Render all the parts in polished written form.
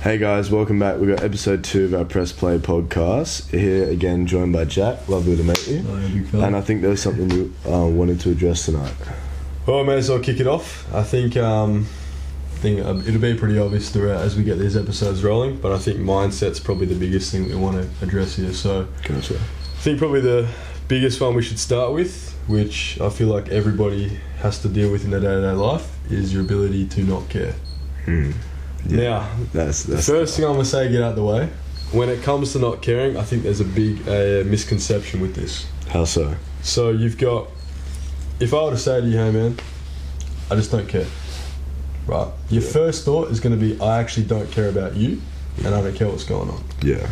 Hey guys, welcome back. We've got episode 2 of our Press Play podcast. Here again, joined by Jack. Lovely to meet you. Oh, yeah, big fella. And I think there was something you wanted to address tonight. Well, I may as well kick it off. I think it'll be pretty obvious throughout as we get these episodes rolling, but I think mindset's probably the biggest thing that we want to address here. So Gotcha. I think probably the biggest one we should start with, which I feel like everybody has to deal with in their day-to-day life, is your ability to not care. Yeah, Now, that's the first thing I'm going to say, get out of the way. When it comes to not caring, I think there's a big misconception with this. How so? So you've got, if I were to say to you, hey man, I just don't care. Right? Your first thought is going to be, I actually don't care about you, and I don't care what's going on. Yeah.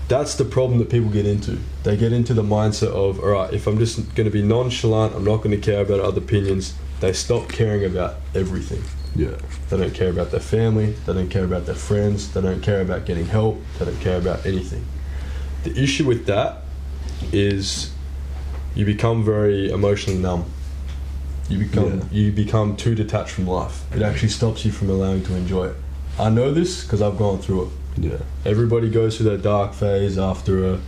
That's the problem that people get into. They get into the mindset of, alright, if I'm just going to be nonchalant, I'm not going to care about other opinions. They stop caring about everything. Yeah. They don't care about their family, they don't care about their friends, they don't care about getting help, they don't care about anything. The issue with that is you become very emotionally numb. You become too detached from life. It actually stops you from allowing to enjoy it. I know this because I've gone through it. Yeah. Everybody goes through their dark phase after a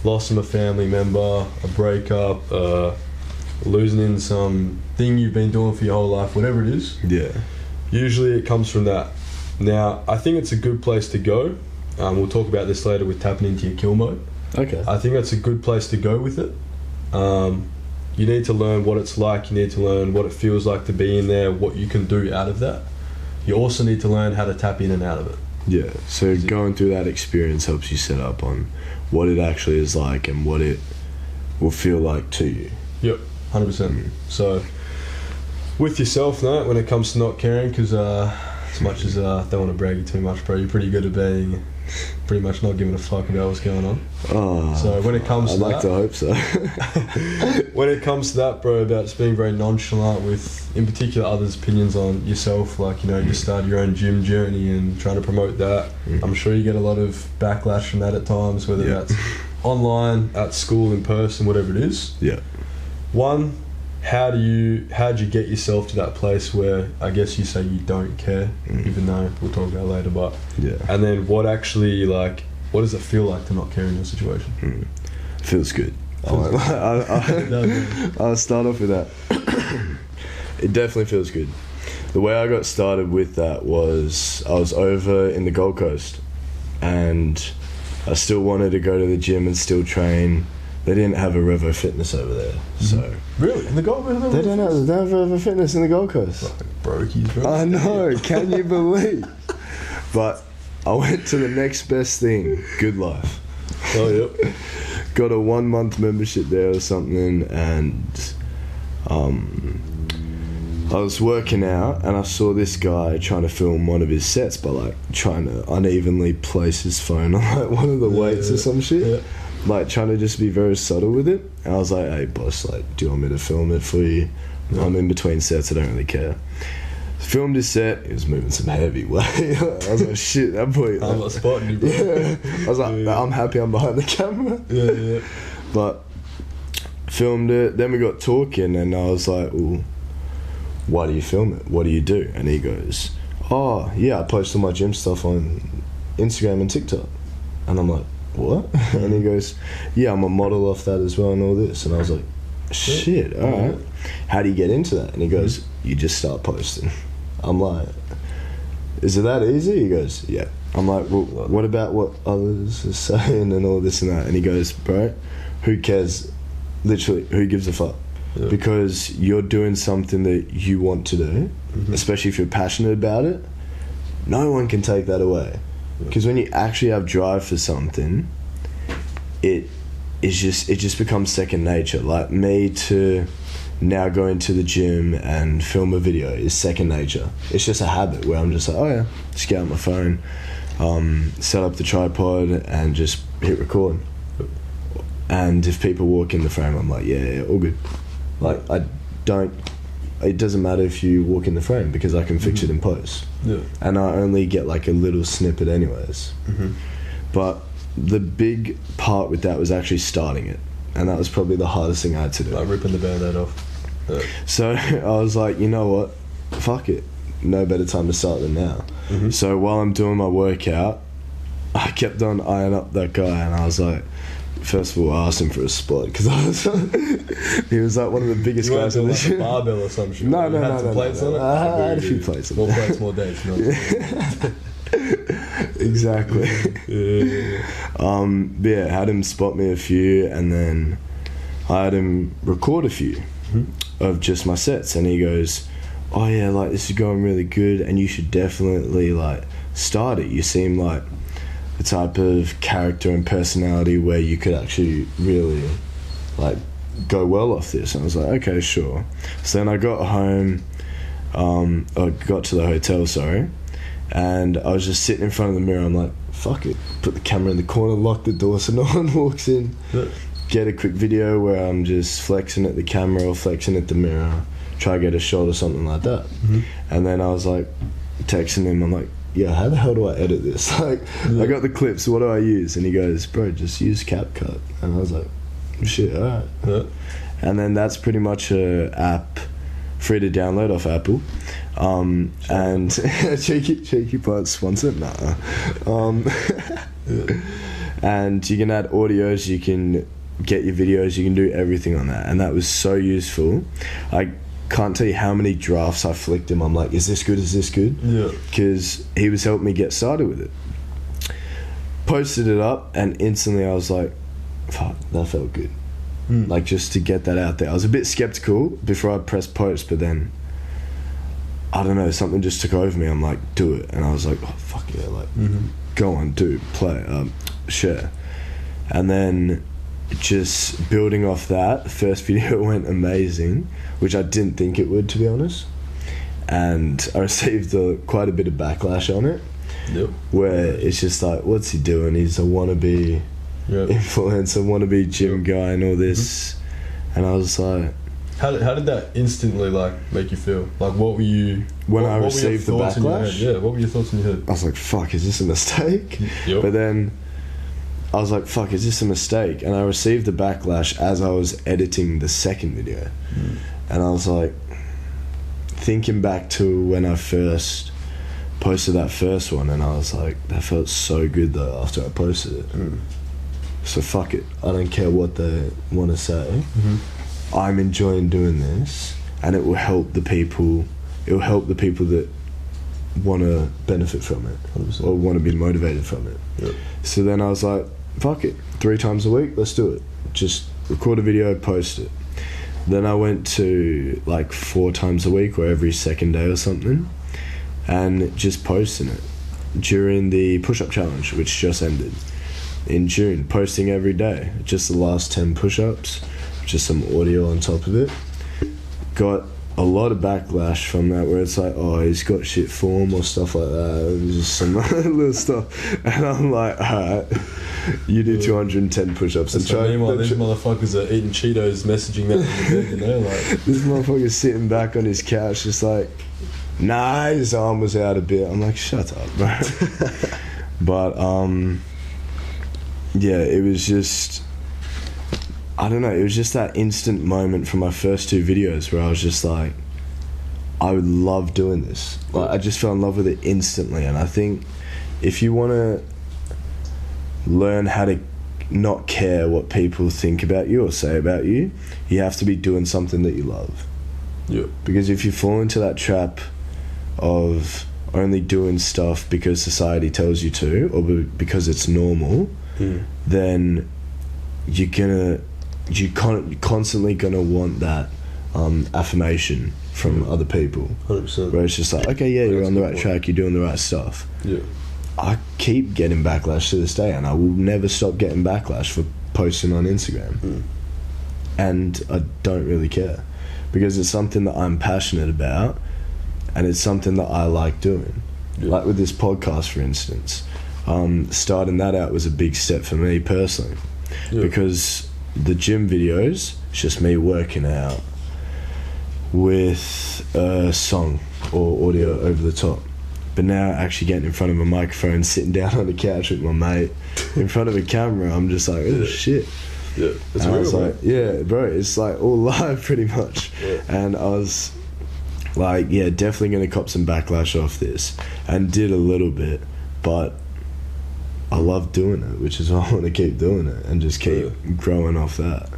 loss of a family member, a breakup, losing in some thing you've been doing for your whole life, whatever it is. Yeah. Usually it comes from that. Now, I think it's a good place to go. We'll talk about this later with tapping into your kill mode. Okay. I think that's a good place to go with it. You need to learn what it's like. You need to learn what it feels like to be in there, what you can do out of that. You also need to learn how to tap in and out of it. Yeah. So going through that experience helps you set up on what it actually is like and what it will feel like to you. Yep, 100%. So with yourself, no, when it comes to not caring, because as much as I don't want to brag you too much, bro, you're pretty good at being pretty much not giving a fuck about what's going on. Oh, so when it comes I'd to like that, to hope so. when it comes to that, bro, about just being very nonchalant with, in particular, others' opinions on yourself, like, you know, you started your own gym journey and trying to promote that. I'm sure you get a lot of backlash from that at times, whether that's online, at school, in person, whatever it is. Yeah. One, how'd you get yourself to that place where I guess you say you don't care, even though we'll talk about it later, but Yeah. and then what does it feel like to not care in your situation? Feels good. I'll start off with that. It definitely feels good. The way I got started with that was I was over in the Gold Coast and I still wanted to go to the gym and still train. They didn't have a Revo Fitness over there, so... Really? In the Gold Coast? They don't have Revo Fitness in the Gold Coast. Like brokies, bro. I know, can you believe? But I went to the next best thing, Good Life. Oh, yep. Got a 1 month membership there or something, and I was working out and I saw this guy trying to film one of his sets by like trying to unevenly place his phone on like one of the weights or some shit. Yeah. Like trying to just be very subtle with it. And I was like, hey boss, like, do you want me to film it for you? Yeah. I'm in between sets, I don't really care. Filmed his set, he was moving some heavy weight. I was like, shit, that boy. I'm not spotting you, bro. Yeah. I was like, Yeah. I'm happy I'm behind the camera. Yeah. But filmed it, then we got talking and I was like, well, why do you film it? What do you do? And he goes, oh yeah, I post all my gym stuff on Instagram and TikTok. And I'm like, what? And he goes, yeah, I'm a model off that as well and all this. And I was like, shit, alright. How do you get into that? And he goes, you just start posting. I'm like, is it that easy? He goes, yeah. I'm like, well, what about what others are saying and all this and that? And he goes, bro, who cares? Literally, who gives a fuck? Yeah. Because you're doing something that you want to do, especially if you're passionate about it. No one can take that away. Because when you actually have drive for something, it just becomes second nature. Like me to now go into the gym and film a video is second nature. It's just a habit where I'm just like, oh yeah, just get out my phone, set up the tripod and just hit record. And if people walk in the frame, I'm like, yeah, all good. Like it doesn't matter if you walk in the frame because I can fix it in post. Yeah. And I only get like a little snippet anyways. But the big part with that was actually starting it, and that was probably the hardest thing I had to do. Like ripping the band-aid off. Yeah. So I was like, you know what, fuck it, no better time to start than now. So while I'm doing my workout, I kept on eyeing up that guy, and I was like, first of all, I asked him for a spot because he was like one of the biggest guys in the like a barbell or some shit. No. Plates on it? I had a few plates on it. More plates, more days. Exactly. But yeah, had him spot me a few, and then I had him record a few of just my sets, and he goes, oh yeah, like this is going really good, and you should definitely like start it. You seem like the type of character and personality where you could actually really like go well off this. And I was like, okay, sure. So then I got home, I got to the hotel, sorry, and I was just sitting in front of the mirror. I'm like, fuck it, put the camera in the corner, lock the door so no one walks in, get a quick video where I'm just flexing at the camera or flexing at the mirror, try to get a shot or something like that. And then I was like texting him, I'm like, yeah, how the hell do I edit this? Like, I got the clips, what do I use? And he goes, bro, just use CapCut. And I was like, shit, alright. And then that's pretty much a app free to download off Apple. And cheeky part sponsored, nah. And you can add audios, you can get your videos, you can do everything on that. And that was so useful. I can't tell you how many drafts I flicked him. I'm like, is this good? Yeah. Because he was helping me get started with it. Posted it up, and instantly I was like, fuck, that felt good. Like, just to get that out there. I was a bit skeptical before I pressed post, but then, I don't know, something just took over me. I'm like, do it. And I was like, oh, fuck yeah, like, go on, do, play, share. And then, just building off that, the first video went amazing, which I didn't think it would, to be honest. And I received quite a bit of backlash on it, where it's just like, what's he doing? He's a wannabe influencer, wannabe gym guy and all this. And I was like, how did that instantly like make you feel? Like, what were you when I received the backlash? Yeah, what were your thoughts in your head? I was like, fuck, is this a mistake? But then I was like, fuck, is this a mistake? And I received the backlash as I was editing the second video. And I was like, thinking back to when I first posted that first one, and I was like, that felt so good though after I posted it. So fuck it, I don't care what they want to say. I'm enjoying doing this, and it will help the people. It will help the people that want to benefit from it 100%. Or want to be motivated from it. So then I was like, fuck it, 3 times a week, let's do it. Just record a video, post it. Then I went to like 4 times a week or every second day or something, and just posting it during the push-up challenge, which just ended in June, posting every day, just the last 10 push-ups, just some audio on top of it. Got a lot of backlash from that, where it's like, oh, he's got shit form or stuff like that. It was just some little stuff, and I'm like, alright, you do 210 push-ups and try. Meanwhile, these motherfuckers are eating Cheetos, messaging that in the bed, you know, like this motherfucker's sitting back on his couch, just like, nah, his arm was out a bit. I'm like, shut up, bro. But yeah, it was just, I don't know, it was just that instant moment from my first 2 videos where I was just like, I would love doing this. Like, I just fell in love with it instantly. And I think if you want to learn how to not care what people think about you or say about you, you have to be doing something that you love. Because if you fall into that trap of only doing stuff because society tells you to, or because it's normal, then you're constantly gonna want that affirmation from other people. 100%. Where it's just like, okay, yeah, you're on the right track, you're doing the right stuff. I keep getting backlash to this day, and I will never stop getting backlash for posting on Instagram. And I don't really care, because it's something that I'm passionate about, and it's something that I like doing. Like with this podcast, for instance, starting that out was a big step for me personally, because the gym videos, it's just me working out with a song or audio over the top. But now actually getting in front of a microphone, sitting down on the couch with my mate in front of a camera, I'm just like, oh shit. It's and real, I was like, yeah, bro, it's like all live pretty much. And I was like, yeah, definitely gonna cop some backlash off this, and did a little bit, but I love doing it, which is why I want to keep doing it and just keep growing off that.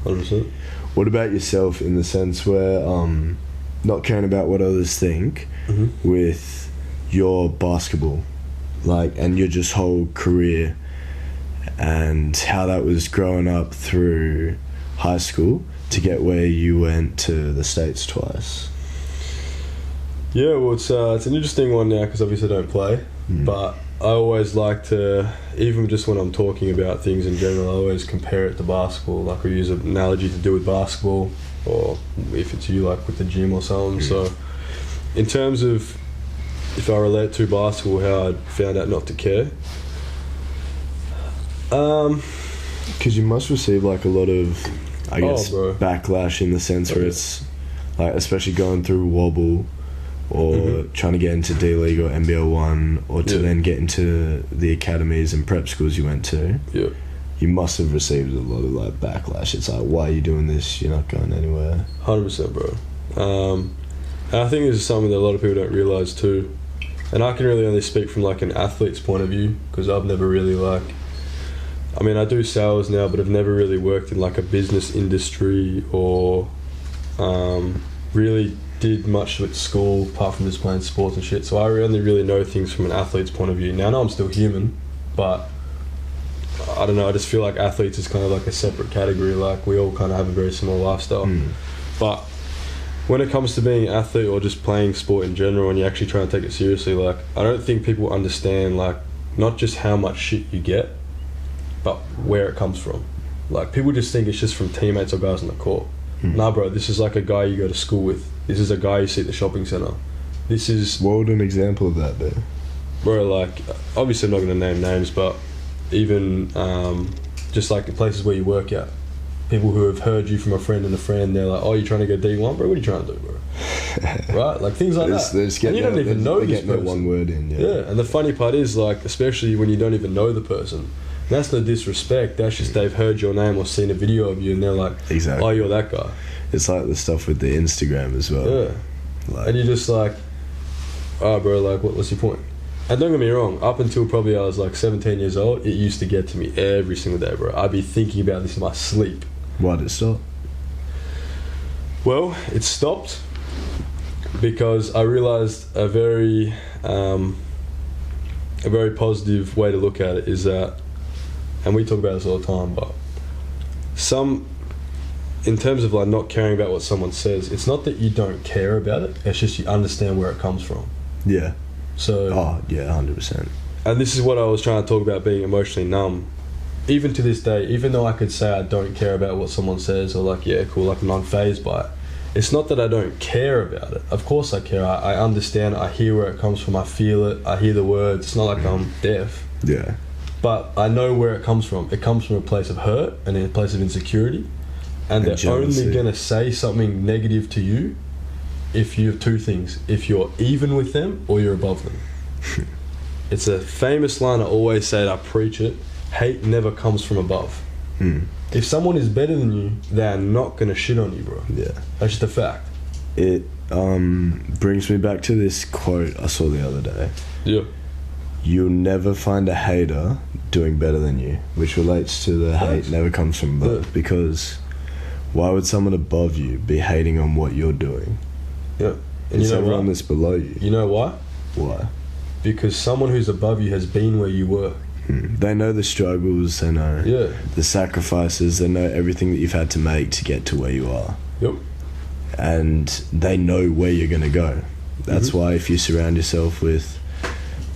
100%. What about yourself in the sense where not caring about what others think with your basketball, like, and your just whole career, and how that was growing up through high school to get where you went to the States twice? Yeah, well, it's an interesting one now because obviously I don't play, but I always like to, even just when I'm talking about things in general, I always compare it to basketball. Like, we use an analogy to do with basketball, or if it's you, like with the gym or something. So in terms of if I relate to basketball, how I found out not to care, because you must receive like a lot of, I guess, backlash in the sense where it's like, especially going through Wobble or trying to get into D-League or NBL 1, or to then get into the academies and prep schools you went to. Yeah. You must have received a lot of like backlash. It's like, why are you doing this? You're not going anywhere. 100%, bro. And I think this is something that a lot of people don't realise too. And I can really only speak from like an athlete's point of view, because I've never really like, I mean, I do sales now, but I've never really worked in like a business industry or really did much with school apart from just playing sports and shit. So I only really know things from an athlete's point of view. Now I know I'm still human, but I don't know, I just feel like athletes is kind of like a separate category. Like, we all kind of have a very similar lifestyle. But when it comes to being an athlete or just playing sport in general, and you actually try and take it seriously, like, I don't think people understand, like, not just how much shit you get, but where it comes from. Like, people just think it's just from teammates or guys on the court. Nah, bro, this is like a guy you go to school with. This is a guy you see at the shopping centre. This is... What would an example of that be? Bro, like, obviously I'm not going to name names, but even just like the places where you work at. People who have heard you from a friend and a friend, they're like, oh, you're trying to go D1? Bro, what are you trying to do, bro? Right? Like, things like that. And you don't even know this person. They get one word in, yeah, and the funny part is, like, especially when you don't even know the person, that's no disrespect, that's just they've heard your name or seen a video of you and they're like, exactly. Oh, you're that guy. It's like the stuff with the Instagram as well. Yeah. Like, and you're just like, oh, bro, like, what's your point? And don't get me wrong, up until probably I was like 17 years old, it used to get to me every single day, bro. I'd be thinking about this in my sleep. Why did it stop? Well, it stopped because I realised a very positive way to look at it is that, and we talk about this all the time, but in terms of like not caring about what someone says, it's not that you don't care about it, it's just you understand where it comes from. Yeah. So. Oh, yeah, 100%. And this is what I was trying to talk about, being emotionally numb. Even to this day, even though I could say I don't care about what someone says, or like, yeah, cool, like I'm unfazed by it, it's not that I don't care about it. Of course I care. I understand, I hear where it comes from, I feel it, I hear the words. It's not like I'm deaf. Yeah. But I know where it comes from. It comes from a place of hurt and a place of insecurity. And they're jealousy. Only going to say something negative to you if you have two things. If you're even with them or you're above them. It's a famous line I always say, and I preach it. Hate never comes from above. If someone is better than you, they're not going to shit on you, bro. Yeah. That's just a fact. It brings me back to this quote I saw the other day. Yeah. You'll never find a hater doing better than you, which relates to the hate never comes from above. Yeah. Because why would someone above you be hating on what you're doing? Yeah. And it's everyone that's below you. You know why? Why? Because someone who's above you has been where you were. They know the struggles, they know the sacrifices, they know everything that you've had to make to get to where you are. Yep. And they know where you're going to go. That's why if you surround yourself with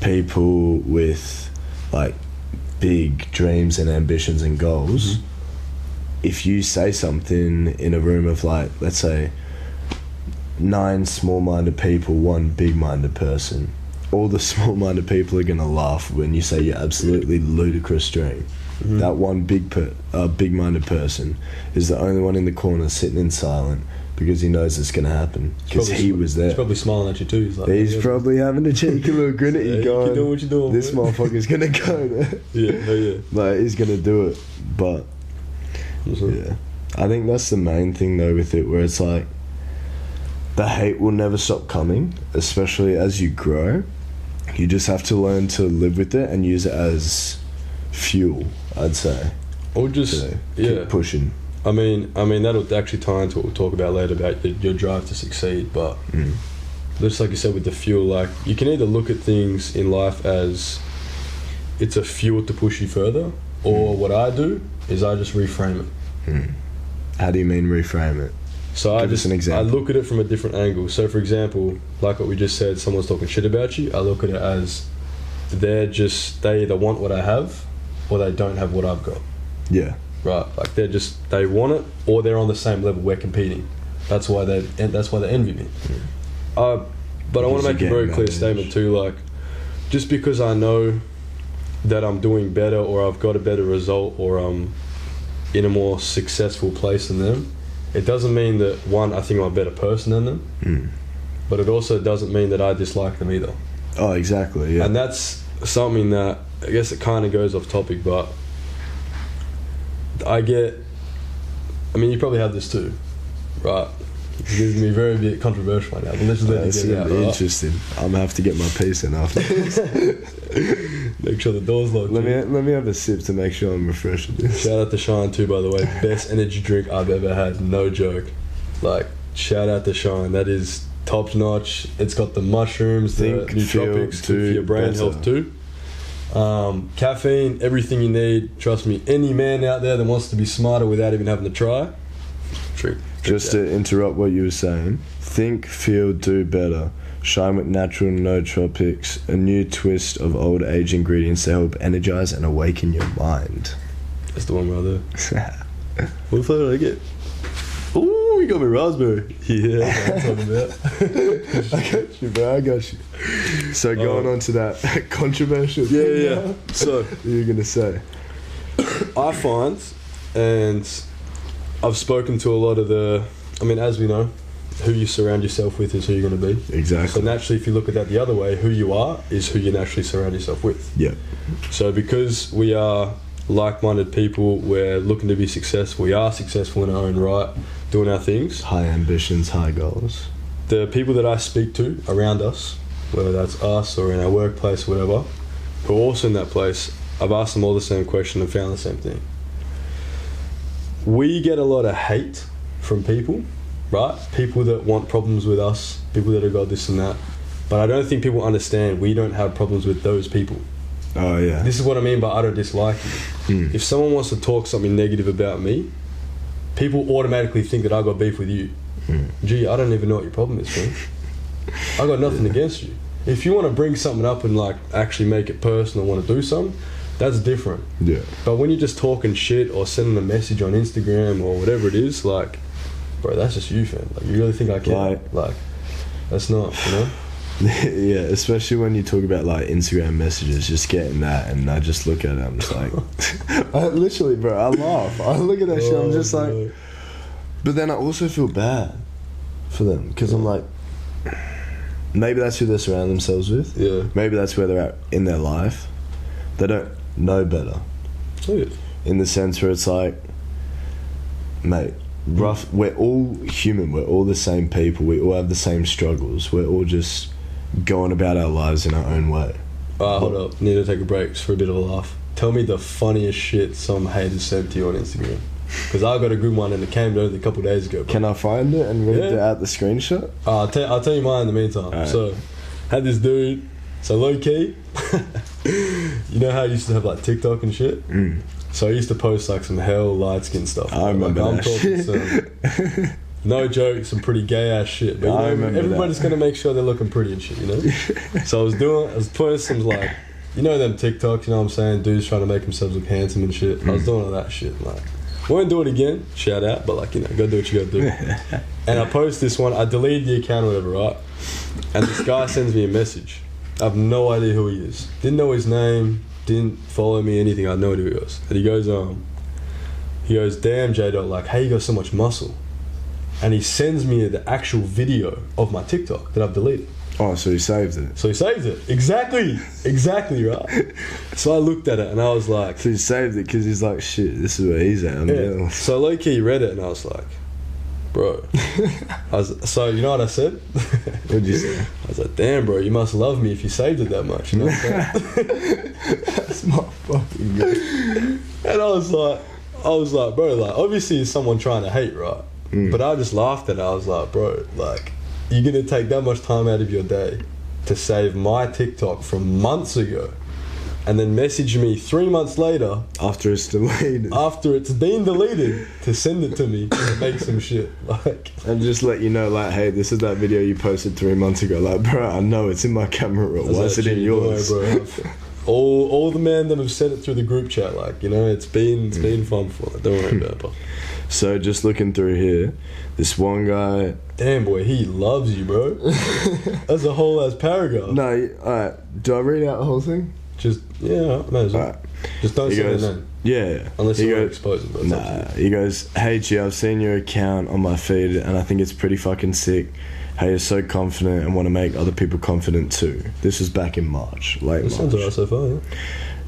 people with like big dreams and ambitions and goals, if you say something in a room of like, let's say 9 small-minded people, 1 big-minded person, all the small-minded people are going to laugh when you say your absolutely ludicrous dream. That one big-minded person is the only one in the corner sitting in silent because he knows it's going to happen because he was there. He's probably smiling at you too. He's probably having a cheeky little grin at you going, you know what you're doing, this motherfucker's going to go there. Yeah. Like, he's going to do it. But yeah, I think that's the main thing though with it, where it's like, the hate will never stop coming, especially as you grow. You just have to learn to live with it and use it as fuel, I'd say. Or just keep pushing. I mean that'll actually tie into what we'll talk about later about your drive to succeed. But just like you said with the fuel, like you can either look at things in life as it's a fuel to push you further, or what I do is I just reframe it. How do you mean reframe it? So Give us an example. I look at it from a different angle. So for example, like what we just said, someone's talking shit about you. I look at it as they either want what I have or they don't have what I've got. Yeah. Right. Like they want it, or they're on the same level. We're competing. That's why they envy me. But I want to make a very clear statement too. Like, just because I know that I'm doing better, or I've got a better result, or I'm in a more successful place than them, it doesn't mean that, one, I think I'm a better person than them, but it also doesn't mean that I dislike them either. Oh, exactly, yeah. And that's something that, I guess it kind of goes off topic, but you probably have this too, right? It's going to be very bit controversial right now, but let's just let it get out. Interesting. I'm going to have to get my piece in after this. Make sure the door's locked. Let me have a sip to make sure I'm refreshed. Shout out to Shine too, by the way. Best energy drink I've ever had, no joke. Like, shout out to Shine. That is top notch. It's got the mushrooms, the nootropics, good for your brain health too. Caffeine, everything you need. Trust me, any man out there that wants to be smarter without even having to try, drink. Just to interrupt what you were saying, think, feel, do better. Shine with natural nootropics, a new twist of old age ingredients to help energize and awaken your mind. That's the one right there. What flavor did I get? Ooh, you got me raspberry. Yeah, that's what I'm talking about. I got you, bro. I got you. So going on to that controversial thing. Yeah. So what are you gonna say? I find, and I've spoken to a lot of as we know, who you surround yourself with is who you're going to be. Exactly. So naturally, if you look at that the other way, who you are is who you naturally surround yourself with. Yeah. So because we are like-minded people, we're looking to be successful. We are successful in our own right, doing our things. High ambitions, high goals. The people that I speak to around us, whether that's us or in our workplace or whatever, who are also in that place, I've asked them all the same question and found the same thing. We get a lot of hate from people, right? People that want problems with us, people that have got this and that. But I don't think people understand we don't have problems with those people. Oh, yeah. This is what I mean by I don't dislike you. If someone wants to talk something negative about me, people automatically think that I got beef with you. Gee, I don't even know what your problem is, man. I got nothing against you. If you want to bring something up and like actually make it personal, want to do something, that's different. Yeah. But when you're just talking shit or sending a message on Instagram or whatever it is, like, bro, that's just you, fam. Like, you really think I care? Like, that's not, you know? Yeah, especially when you talk about like Instagram messages, just getting that, and I just look at it, I'm just like, I literally, bro, I laugh. I look at that shit, I'm just like, but then I also feel bad for them, because I'm like, maybe that's who they surround themselves with. Yeah. Maybe that's where they're at in their life. They don't know better. Oh, yeah. In the sense where it's like, mate, we're all human, we're all the same people, we all have the same struggles, we're all just going about our lives in our own way. Hold up, need to take a break just for a bit of a laugh. Tell me the funniest shit some haters sent to you on Instagram, because I got a good one and it came down a couple of days ago, bro. Can I find it and read out the screenshot? I'll tell you mine in the meantime. Right. So had this dude, so low key you know how I used to have like TikTok and shit? So I used to post like some hell light skin stuff. I remember like, I'm that talking shit. Some, no joke, some pretty gay ass shit. But you know, everybody's gonna make sure they're looking pretty and shit, you know? So I was putting some like, you know them TikToks, you know what I'm saying? Dudes trying to make themselves look handsome and shit. I was doing all that shit. Like, won't do it again, shout out, but like, you know, go do what you gotta do. And I post this one, I deleted the account or whatever, right? And this guy sends me a message. I have no idea who he is. Didn't know his name, didn't follow me, anything. I had no idea who he was. And he goes, damn, J-Dot, like, hey, you got so much muscle. And he sends me the actual video of my TikTok that I've deleted. Oh, so he saved it. Exactly, right? So I looked at it and I was like... So he saved it because he's like, shit, this is where he's at. So low-key read it and I was like, Bro. So you know what I said? What'd you say? I was like, damn, bro, you must love me if you saved it that much. You know what I'm saying? That's not fucking good. And I was like, bro, like, obviously it's someone trying to hate, right? But I just laughed at it. I was like, bro, like, you're going to take that much time out of your day to save my TikTok from months ago and then message me 3 months later After it's deleted. after it's been deleted to send it to me to make some shit. Like, And just let you know, like, hey, this is that video you posted 3 months ago. Like, bro, I know it's in my camera roll. Why is it in yours? Bro, all the men that have said it through the group chat, like, you know, it's been fun for it. Don't worry about it, bro. So just looking through here, this one guy. Damn, boy, he loves you, bro. That's a whole ass paragraph. No, alright. Do I read out the whole thing? Just, yeah, may as well. Alright. Just don't He say goes, their name. Yeah. Unless He you want to goes, expose it. But it's up to nah. He goes, hey G, I've seen your account on my feed and I think it's pretty fucking sick how you're so confident and want to make other people confident too. This was back in March, late you. It sounds March. alright so far, yeah.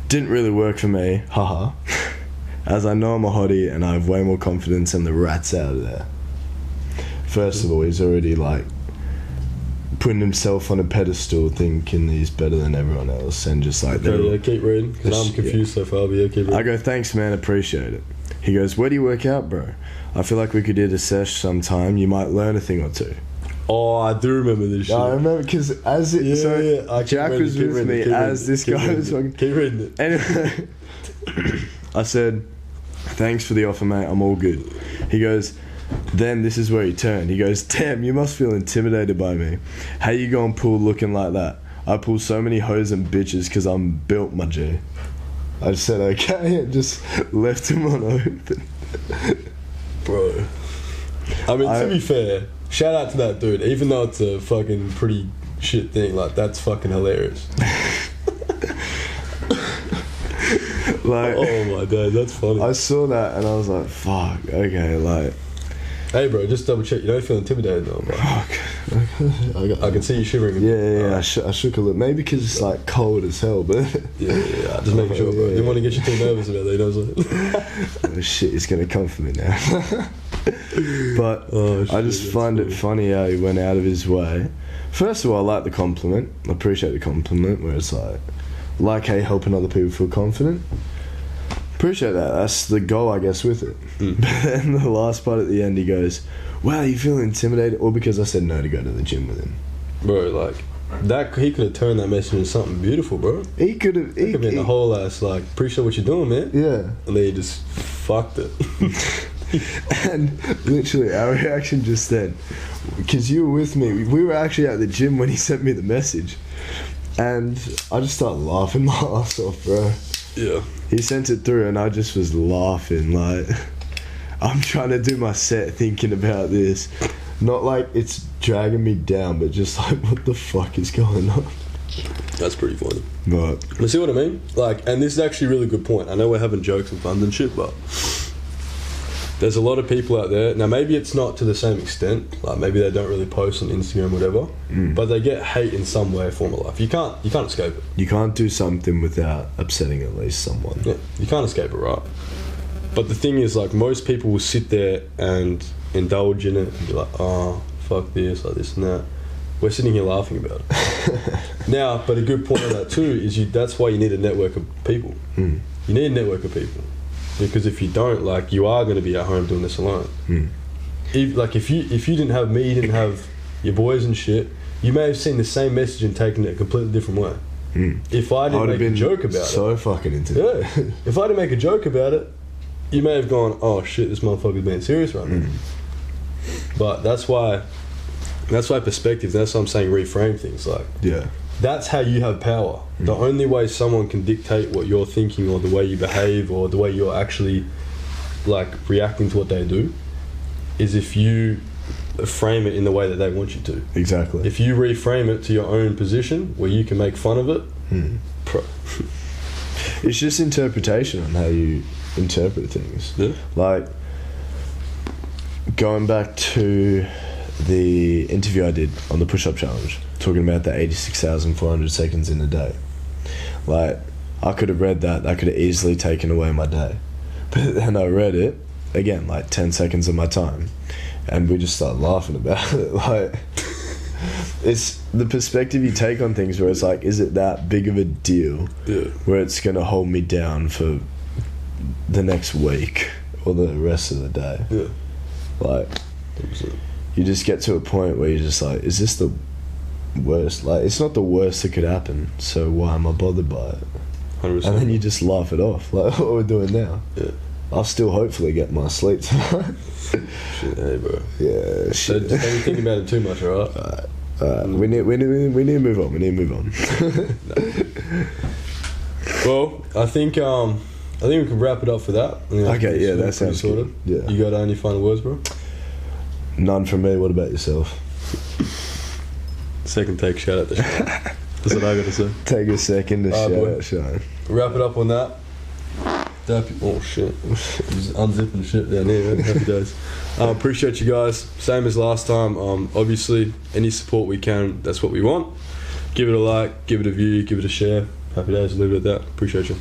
Didn't really work for me, haha. As I know I'm a hottie and I have way more confidence than the rats out there. First of all, he's already like putting himself on a pedestal thinking he's better than everyone else and just like Okay, yeah, keep reading, because I'm confused so far, but yeah, keep reading. I go, thanks man, appreciate it. He goes, where do you work out, bro? I feel like we could do the sesh sometime, you might learn a thing or two. Oh, I do remember this shit. I remember because as it Jack was with me as this guy was fucking. Keep reading it. Anyway, I said, thanks for the offer, mate. I'm all good. He goes, then this is where he turned. He goes, damn, you must feel intimidated by me. How you gonna pull looking like that? I pull so many hoes and bitches because I'm built, my G. I just said okay and just left him on open. Bro. I mean, to be fair, shout out to that dude. Even though it's a fucking pretty shit thing, like, that's fucking hilarious. Like, oh my god, that's funny. I saw that and I was like, fuck, okay, like. Hey bro, just double check. You don't feel intimidated though, bro. Fuck. I can see you shivering. Yeah. I shook a little. Maybe because it's like cold as hell, but. Yeah. Just making sure, bro. Didn't want to get you too nervous about that, you know what I'm saying? Oh shit, he's gonna come for me now. But I just find it funny how he went out of his way. First of all, I like the compliment. I appreciate the compliment where it's like hey, helping other people feel confident. Appreciate that. That's the goal, I guess, with it. But then the last part at the end, he goes, wow, you feel intimidated? Or because I said no to go to the gym with him. Bro, like, that he could have turned that message into something beautiful, bro. He could have been the whole ass, like, appreciate what you're doing, man. Yeah. And then he just fucked it. And literally our reaction just then, because you were with me, we were actually at the gym when he sent me the message, and I just started laughing my ass off, bro. Yeah. He sent it through and I just was laughing, like, I'm trying to do my set thinking about this, not like it's dragging me down, but just like, what the fuck is going on? That's pretty funny. But you see what I mean? Like, and this is actually a really good point. I know we're having jokes and fun and shit, but there's a lot of people out there. Now, maybe it's not to the same extent. Like, maybe they don't really post on Instagram, whatever. But they get hate in some way, form of life. You can't escape it. you can't do something without upsetting at least someone. Yeah, you can't escape it, right? But the thing is, like, most people will sit there and indulge in it and be like, oh, fuck this, like this and that. We're sitting here laughing about it. Now, but a good point on that too is that's why you need a network of people. You need a network of people. Because if you don't, like, you are going to be at home doing this alone. If you didn't have me, you didn't have your boys and shit, you may have seen the same message and taken it a completely different way. If I didn't make a joke about it, so fucking into it. Yeah. If I didn't make a joke about it, you may have gone, oh shit, this motherfucker's being serious right now. But that's why perspective. That's why I'm saying reframe things. Like, Yeah. that's how you have power. The only way someone can dictate what you're thinking or the way you behave or the way you're actually, like, reacting to what they do is if you frame it in the way that they want you to. Exactly. If you reframe it to your own position where you can make fun of it, It's just interpretation on how you interpret things. Yeah. Like, going back to the interview I did on the push-up challenge, talking about the 86,400 seconds in a day. Like, I could have read that could have easily taken away my day. But then I read it, again, like 10 seconds of my time. and we just start laughing about it. Like, it's the perspective you take on things where it's like, is it that big of a deal where it's going to hold me down for the next week or the rest of the day? Yeah. Like, you just get to a point where you're just like, is this the worst? Like, it's not the worst that could happen, so why am I bothered by it? 100%. And then you just laugh it off, like what we're doing now. Yeah. I'll still hopefully get my sleep tonight. Shit, hey, bro. Yeah, So shit. just don't think about it too much, alright? We need to move on. We need to move on. Well, I think we can wrap it up for that. Okay, yeah, that sounds sorted. Good. Yeah. You got any final words, bro? None from me. What about yourself? Second take, shout out to Shane. That's what I got to say. Take a second to shout boy. out Shane. Wrap it up on that. Oh shit. Just unzipping shit down here, man. Happy days. Appreciate you guys. Same as last time. Obviously, any support we can, that's what we want. Give it a like, give it a view, give it a share. Happy days. Leave it at that. Appreciate you.